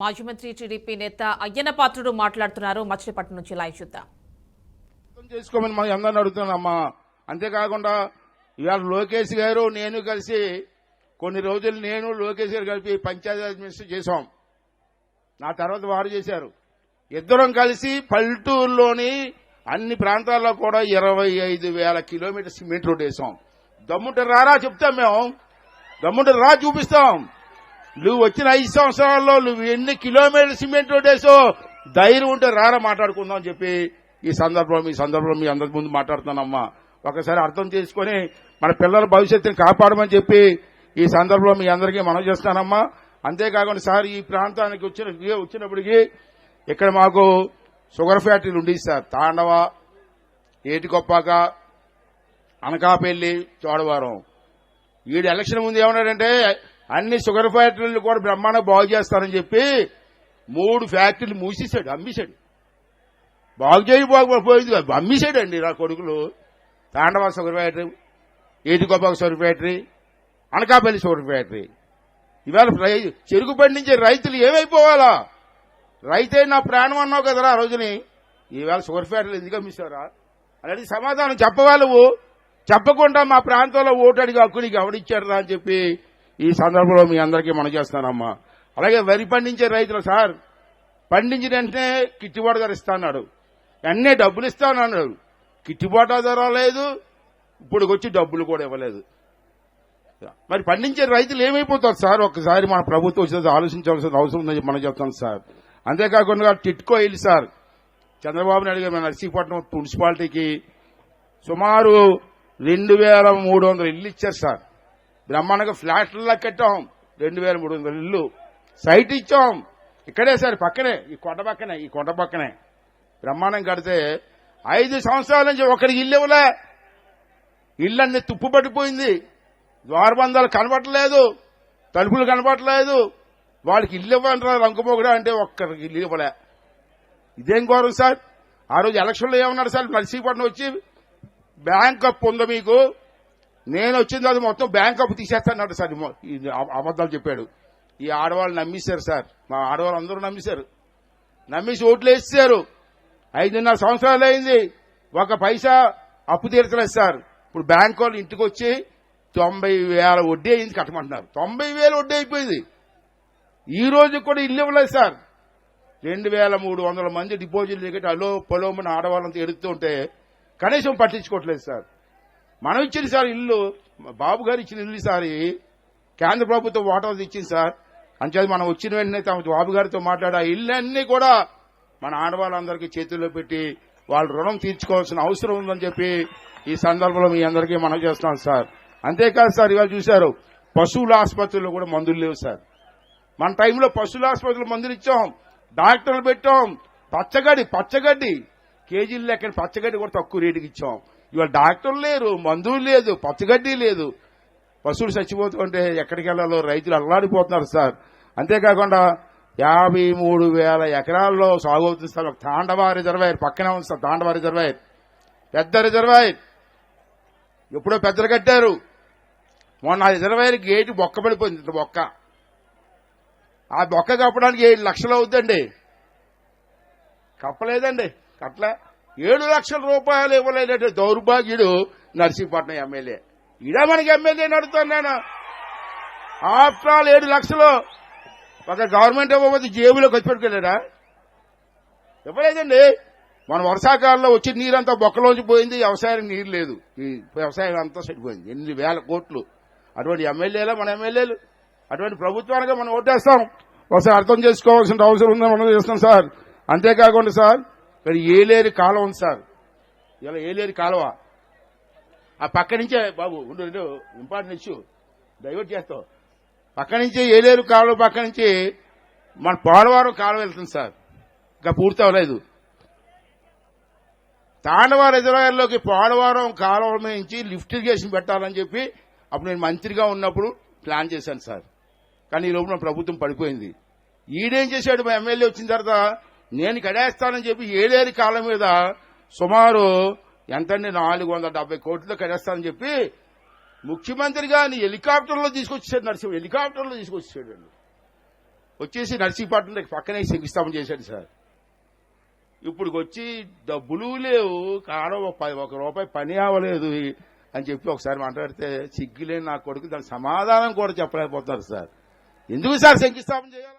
మాజీ మంత్రి టీడీపీ నేత అయ్యన్న పాత్రుడు మాట్లాడుతున్నారు. మచిలీపట్నం నుంచి లైవ్ చూద్దాం. చేసుకోమని మనం అందరిని అడుగుతున్నామ్మా. అంతేకాకుండా ఇవాళ లోకేష్ గారు నేను కలిసి కొన్ని రోజులు నేను లోకేష్ గారు కలిపి పంచాయతీరాజ్ మినిస్టర్ చేశాం. నా తర్వాత వారు చేశారు. ఇద్దరం కలిసి పల్లెటూరులోని అన్ని ప్రాంతాల్లో కూడా 25,000 కిలోమీటర్ సిమెంట్ రోడ్ వేసాం. దమ్ముంటే రారా చెప్తాం, మేము దమ్ముంటే రా చూపిస్తాం. నువ్వు వచ్చిన 5 సంవత్సరాల్లో నువ్వు ఎన్ని కిలోమీటర్ సిమెంట్ రోడ్ వేసావు, ధైర్యం ఉంటే రారా మాట్లాడుకుందాం అని చెప్పి ఈ సందర్భంలో మీ అందరి ముందు మాట్లాడుతున్నానమ్మా. ఒకసారి అర్థం చేసుకుని మన పిల్లల భవిష్యత్తుని కాపాడమని చెప్పి ఈ సందర్భంలో మీ అందరికీ మనవి చేస్తానమ్మా. అంతేకాకుండా సార్ ఈ ప్రాంతానికి వచ్చినప్పటికీ ఇక్కడ మాకు షుగర్ ఫ్యాక్టరీలు ఉండేవి సార్. తాండవ, ఏటికొప్పాక, అనకాపల్లి, చోడవరం. వీడు ఎలక్షన్ ముందు ఏమన్నాడంటే అన్ని షుగర్ ఫ్యాక్టరీలు కూడా బ్రహ్మాండంగా బాగు చేస్తారని చెప్పి 3 ఫ్యాక్టరీలు మూసేశాడు, అమ్మేశాడు. బాగు చేయకపోయింది, అమ్మేశాడండి నా కొడుకులు. Tandava sugar factory, Etikoppaka sugar factory, Anakapalli sugar factory. ఇవాళ చెరుకు పండించే రైతులు ఏమైపోవాలా? రైతే నా ప్రాణం అన్నావు కదరా ఆ రోజుని. ఈవేళ షుగర్ ఫ్యాక్టరీలు ఎందుకు అమ్మిస్తారా అనేది సమాధానం చెప్పవాళ్ళు. చెప్పకుండా మా ప్రాంతంలో ఓటు అడిగి హక్కు నీకు ఎవడిచ్చారా అని చెప్పి ఈ సందర్భంలో మీ అందరికీ మనం చేస్తానమ్మా. అలాగే వరి పండించే రైతులు సార్, పండించిన వెంటనే గిట్టుబాటు ధర ఇస్తా అన్నాడు, అన్నీ డబ్బులు ఇస్తానన్నాడు. గిట్టుబాటు ధర లేదు, ఇప్పుడు వచ్చి డబ్బులు కూడా ఇవ్వలేదు. మరి పండించే రైతులు ఏమైపోతారు సార్? ఒక్కసారి మన ప్రభుత్వం వచ్చేది ఆలోచించాల్సిన అవసరం ఉందని మనం చెప్తాం సార్. అంతేకాకుండా టిట్కో ఇల్లు సార్, చంద్రబాబు నాయుడు గారు మన నర్సీపట్నం మున్సిపాలిటీకి సుమారు 2,300 ఇల్లు ఇచ్చారు సార్. బ్రహ్మాండంగా ఫ్లాట్లలో కట్టాం. 2,300 ఇల్లు సైట్ ఇచ్చాం. ఇక్కడే సార్ పక్కనే, ఈ కొండ పక్కనే బ్రహ్మాండం కడితే 5 సంవత్సరాల నుంచి ఒకరికి ఇల్లు ఇవ్వలే. ఇల్లన్నీ తుప్పు పట్టిపోయింది, ద్వారబంధాలు కనబట్టలేదు, తలుపులు కనబట్టలేదు. వాళ్ళకి ఇల్లు ఇవ్వంటారు రంకుపోగుడా అంటే ఒక్కరికి ఇల్లు ఇవ్వలే. ఇదేం ఘోరం సార్? ఆ రోజు ఎలక్షన్లో ఏమన్నాడు సార్? నర్సీపట్నం వచ్చి బ్యాంక్ అప్పు ఉందా మీకు, నేను వచ్చింది అది మొత్తం బ్యాంక్ అప్పు తీసేస్తాడు సార్. అబద్దాలు చెప్పాడు. ఈ ఆడవాళ్ళు నమ్మేశారు సార్. మా ఆడవాళ్ళు అందరూ నమ్మేశారు. నమ్మేసి ఓట్లు వేసేశారు. 5.5 సంవత్సరాలు అయింది, ఒక పైసా అప్పు తీర్చలేదు సార్. ఇప్పుడు బ్యాంక్ వాళ్ళు ఇంటికి వచ్చి 90,000 వడ్డీ అయింది కట్టమంటున్నారు. 90,000 వడ్డీ అయిపోయింది. ఈ రోజు కూడా ఇల్లు ఇవ్వలేదు సార్. 2,300 మంది డిపాజిట్ దిగట్టి అలో పొలోమని ఆడవాళ్ళంతా ఎడుతుంటే కనీసం పట్టించుకోవట్లేదు సార్. మనం ఇచ్చింది సార్ ఇల్లు, బాబు గారు ఇచ్చిన ఇల్లు సార్. కేంద్ర ప్రభుత్వం వాటాలు ఇచ్చింది సార్. అంచేది మనం వచ్చిన వెంటనే తమ బాబు గారితో మాట్లాడి ఆ ఇల్లు అన్ని కూడా మన ఆడవాళ్ళందరికీ చేతుల్లో పెట్టి వాళ్ళ రుణం తీర్చుకోవాల్సిన అవసరం ఉందని చెప్పి ఈ సందర్భంలో మీ అందరికీ మనం చేస్తున్నాం సార్. అంతేకాదు సార్, ఇవాళ చూశారు పశువుల ఆసుపత్రుల్లో కూడా మందులు లేవు సార్. మన టైంలో పశువుల ఆసుపత్రులు మందులు ఇచ్చాం, డాక్టర్లు పెట్టాం. పచ్చగడ్డి కేజీలు లెక్కన పచ్చగడ్డి కూడా తక్కువ రేటుకి ఇచ్చాం. ఇవాళ డాక్టర్లు లేరు, మందులు లేదు, పచ్చగడ్డి లేదు. పశువులు చచ్చిపోతుంటే ఎక్కడికి వెళ్లాలో రైతులు అల్లాడిపోతున్నారు సార్. అంతేకాకుండా 53,000 ఎకరాల్లో సాగు అవుతుంది సార్. తాండవ రిజర్వాయర్ పక్కనే ఉంది సార్. తాండవ రిజర్వాయర్ పెద్ద రిజర్వాయర్, ఎప్పుడో పెద్దలు కట్టారు. మొన్న ఆ రిజర్వాయర్ గేటు బొక్క పడిపోయింది. ఇంత బొక్క, ఆ బొక్క కప్పడానికి 7 లక్షలు అవుతుందండి. కప్పలేదండి, కట్టలే. 7 లక్షల రూపాయలు ఇవ్వలేదంటే దౌర్భాగ్యుడు నర్సీపట్నం ఎమ్మెల్యే. ఇడా మనకి ఎమ్మెల్యే నడుతాను నేను. ఆఫ్టర్ ఆల్ 7 లక్షలు ఒక గవర్నమెంట్ ఇవ్వకపోతే జేబులో ఖర్చు పెట్టుకెళ్ళాడా? ఇవ్వలేదండి. మన వర్షాకాలంలో వచ్చిన నీరంతా బొక్కలోంచి పోయింది, వ్యవసాయానికి నీరు లేదు, ఈ వ్యవసాయం అంతా చెడిపోయింది. 8,000 కోట్లు. అటువంటి ఎమ్మెల్యేలు మన ఎమ్మెల్యేలు, అటువంటి ప్రభుత్వానికి మనం ఓటేస్తాం. ఒకసారి అర్థం చేసుకోవాల్సిన అవసరం ఉందని మనం చేస్తాం సార్. అంతేకాకుండా సార్, ఇక్కడ ఏలేరు కాలువ ఉంది సార్. ఇలా ఏలేరు కాలువ ఆ పక్క నుంచే బాబు ఉండు ఇంపార్టెంట్ ఇష్యూ డైవర్ట్ చేస్తాం. పక్క నుంచి ఏలేరు కాలువ పక్క నుంచి మన పోలవరం కాలువ వెళ్తుంది సార్. ఇంకా పూర్తి అవ్వలేదు. తాండవ రిజర్వాయర్లోకి పోలవరం కాలువ నుంచి లిఫ్ట్ ఇరిగేషన్ పెట్టాలని చెప్పి అప్పుడు నేను మంత్రిగా ఉన్నప్పుడు ప్లాన్ చేశాను సార్. కానీ ఈ లోపల ప్రభుత్వం పడిపోయింది. ఈడేం చేశాడు? మా ఎమ్మెల్యే వచ్చిన తర్వాత నేను కడేస్తానని చెప్పి ఏలేరు కాలం మీద సుమారు ఎంతండి 470 కోట్లతో కడేస్తానని చెప్పి ముఖ్యమంత్రిగా హెలికాప్టర్లో తీసుకొచ్చాడు. నరసింహ హెలికాప్టర్లో తీసుకొచ్చాడు. వచ్చేసి నర్సీపట్నం పక్కనే శంకుస్థాపన చేశాడు సార్. ఇప్పుడు వచ్చి డబ్బులు లేవు, కారం ఒక రూపాయి పని అవ్వలేదు అని చెప్పి ఒకసారి మాట్లాడితే సిగ్గులేని నా కొడుకు దాని సమాధానం కూడా చెప్పలేకపోతున్నారు సార్. ఎందుకు సార్ శంకుస్థాపన చేయాలి?